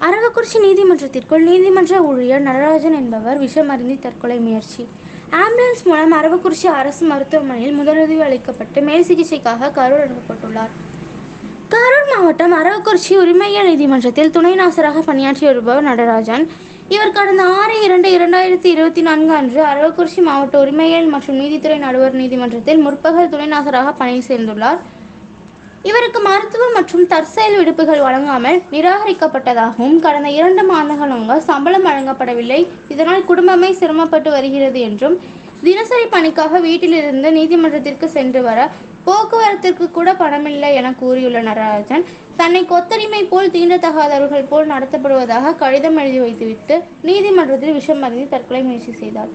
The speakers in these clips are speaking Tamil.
அரவக்குறிச்சி நீதிமன்றத்திற்குள் நீதிமன்ற ஊழியர் நடராஜன் என்பவர் விஷமருந்தி தற்கொலை முயற்சி. ஆம்புலன்ஸ் மூலம் அரவக்குறிச்சி அரசு மருத்துவமனையில் முதலுதவி அளிக்கப்பட்டு மேல் சிகிச்சைக்காக கரூர் அனுப்பப்பட்டுள்ளார். கரூர் மாவட்டம் அரவக்குறிச்சி உரிமையியல் நீதிமன்றத்தில் துணை நாசராக பணியாற்றி வருபவர் நடராஜன். இவர் கடந்த 6/2/2024 அன்று அரவக்குறிச்சி மாவட்ட உரிமையியல் மற்றும் நீதித்துறை நடுவர் நீதிமன்றத்தில் முற்பகல் துணை நாசராக பணி சேர்ந்துள்ளார். இவருக்கு மருத்துவ மற்றும் தற்செயல் விடுப்புகள் வழங்காமல் நிராகரிக்கப்பட்டதாகவும் கடந்த 2 மாதங்களாக சம்பளம் வழங்கப்படவில்லை, இதனால் குடும்பமே சிரமப்பட்டு வருகிறது என்றும், தினசரி பணிக்காக வீட்டிலிருந்து நீதிமன்றத்திற்கு சென்று வர போக்குவரத்திற்கு கூட பணமில்லை என கூறியுள்ள நடராஜன், தன்னை கொத்தடிமை போல் தீண்டத்தகாதவர்கள் போல் நடத்தப்படுவதாக கடிதம் எழுதி வைத்துவிட்டு நீதிமன்றத்தில் விஷம் அருந்தி தற்கொலை முயற்சி செய்தார்.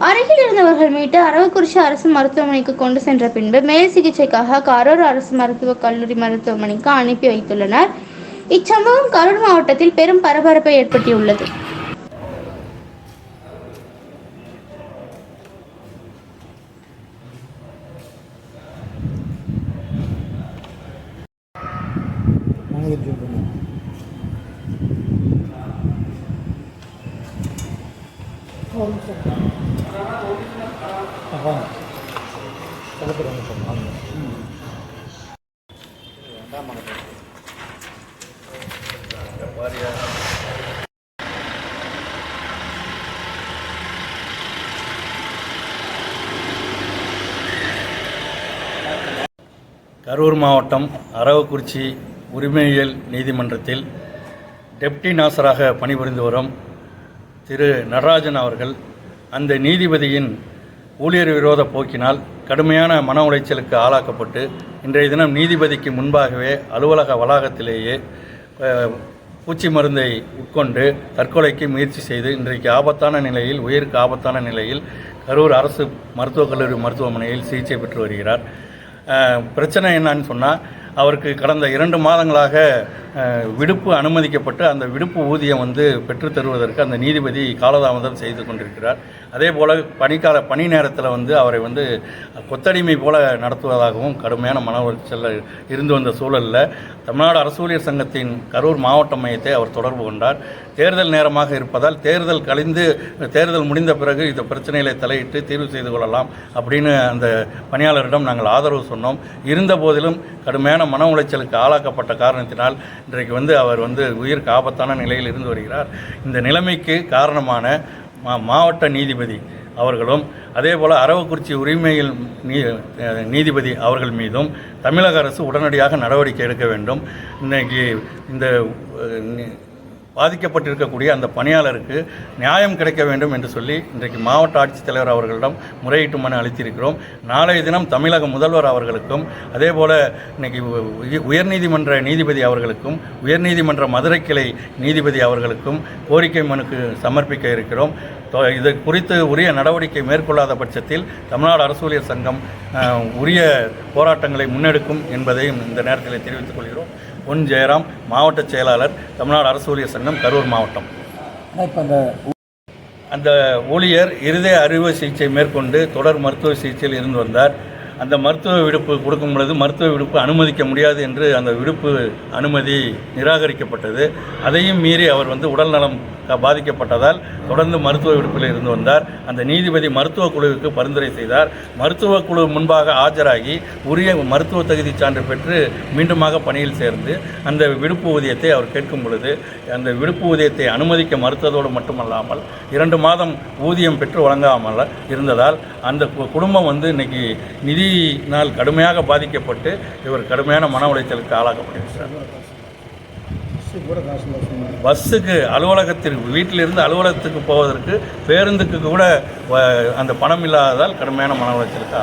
அருகில் இருந்தவர்கள் மீட்டு அரவக்குறிச்சி அரசு மருத்துவமனைக்கு கொண்டு சென்ற பின்பு மேல் சிகிச்சைக்காக கரூர் அரசு மருத்துவக் கல்லூரி மருத்துவமனைக்கு அனுப்பி வைத்துள்ளனர். இச்சம்பவம் கரூர் மாவட்டத்தில் பெரும் பரபரப்பை ஏற்படுத்தியுள்ளது. கரூர் மாவட்டம் அரவக்குறிச்சி உரிமையியல் நீதிமன்றத்தில் டெப்டி நாசராக பணிபுரிந்து வரும் திரு நடராஜன் அவர்கள் அந்த நீதிபதியின் ஊழியர் விரோத போக்கினால் கடுமையான மன உளைச்சலுக்கு ஆளாக்கப்பட்டு இன்றைய தினம் நீதிபதிக்கு முன்பாகவே அலுவலக வளாகத்திலேயே பூச்சி மருந்தை உட்கொண்டு தற்கொலைக்கு முயற்சி செய்து இன்றைக்கு ஆபத்தான நிலையில், உயிருக்கு ஆபத்தான நிலையில் கரூர் அரசு மருத்துவக் கல்லூரி மருத்துவமனையில் சிகிச்சை பெற்று வருகிறார். பிரச்சனை என்னன்னு சொன்னால், அவருக்கு கடந்த 2 மாதங்களாக விடுப்பு அனுமதிக்கப்பட்டு அந்த விடுப்பு ஊதியம் பெற்று தருவதற்கு அந்த நீதிபதி காலதாமதம் செய்து கொண்டிருக்கிறார். அதே போல் பணி நேரத்தில் அவரை கொத்தடிமை போல நடத்துவதாகவும் கடுமையான மன உளைச்சல் இருந்து வந்த சூழலில் தமிழ்நாடு அரசு ஊழியர் சங்கத்தின் கரூர் மாவட்ட மையத்தை அவர் தொடர்பு கொண்டார். தேர்தல் நேரமாக இருப்பதால் தேர்தல் முடிந்த பிறகு இந்த பிரச்சனைகளை தலையிட்டு தீர்வு செய்து கொள்ளலாம் அப்படின்னு அந்த பணியாளரிடம் நாங்கள் ஆதரவு சொன்னோம். இருந்த போதிலும் கடுமையான மன உளைச்சலுக்கு ஆளாக்கப்பட்ட காரணத்தினால் இன்றைக்கு அவர் உயிருக்கு ஆபத்தான நிலையில் இருந்து வருகிறார். இந்த நிலைமைக்கு காரணமான மாவட்ட நீதிபதி அவர்களும் அதேபோல் அரவக்குறிச்சி உரிமையில் நீதிபதி அவர்கள் மீதும் தமிழக அரசு உடனடியாக நடவடிக்கை எடுக்க வேண்டும். இன்றைக்கி இந்த பாதிக்கப்பட்டிருக்கக்கூடிய அந்த பணியாளருக்கு நியாயம் கிடைக்க வேண்டும் என்று சொல்லி இன்றைக்கு மாவட்ட ஆட்சித்தலைவர் அவர்களிடம் முறையீட்டு மனு அளித்திருக்கிறோம். நாளைய தினம் தமிழக முதல்வர் அவர்களுக்கும் அதேபோல் இன்றைக்கி உயர்நீதிமன்ற நீதிபதி அவர்களுக்கும் உயர்நீதிமன்ற மதுரை கிளை நீதிபதி அவர்களுக்கும் கோரிக்கை மனுக்கு சமர்ப்பிக்க இருக்கிறோம். இது குறித்து உரிய நடவடிக்கை மேற்கொள்ளாத பட்சத்தில் தமிழ்நாடு அரசு ஊழியர் சங்கம் உரிய போராட்டங்களை முன்னெடுக்கும் என்பதையும் இந்த நேரத்தில் தெரிவித்துக் கொள்கிறோம். பொன் ஜெயராம், மாவட்ட செயலாளர், தமிழ்நாடு அரசு ஊழியர் சங்கம், கரூர் மாவட்டம். அந்த ஊழியர் இருதய அறுவை சிகிச்சை மேற்கொண்டு தொடர் மருத்துவ சிகிச்சையில் இருந்து வந்தார். அந்த மருத்துவ விடுப்பு கொடுக்கும் பொழுது மருத்துவ விடுப்பு அனுமதிக்க முடியாது என்று அந்த விடுப்பு அனுமதி நிராகரிக்கப்பட்டது. அதையும் மீறி அவர் உடல்நலம் பாதிக்கப்பட்டதால் தொடர்ந்து மருத்துவ விடுப்பில் இருந்து வந்தார். அந்த நீதிபதி மருத்துவ குழுவுக்கு பரிந்துரை செய்தார். மருத்துவ குழு முன்பாக ஆஜராகி உரிய மருத்துவ தகுதி சான்று பெற்று மீண்டுமாக பணியில் சேர்ந்து அந்த விடுப்பு ஊதியத்தை அவர் கேட்கும் பொழுது அந்த விடுப்பு ஊதியத்தை அனுமதிக்க மறுத்ததோடு மட்டுமல்லாமல் 2 மாதம் ஊதியம் பெற்று வழங்காமல் இருந்ததால் அந்த குடும்பம் இன்னைக்கு நிதியினால் கடுமையாக பாதிக்கப்பட்டு இவர் கடுமையான மன உளைச்சலுக்கு ஆளாக்கப்பட்டிருக்கிறார். பஸ்ஸுக்கு வீட்டிலிருந்து அலுவலகத்துக்கு போவதற்கு பேருந்துக்கு கூட அந்த பணம் இல்லாததால் கடுமையான மன உளைச்சலுக்கு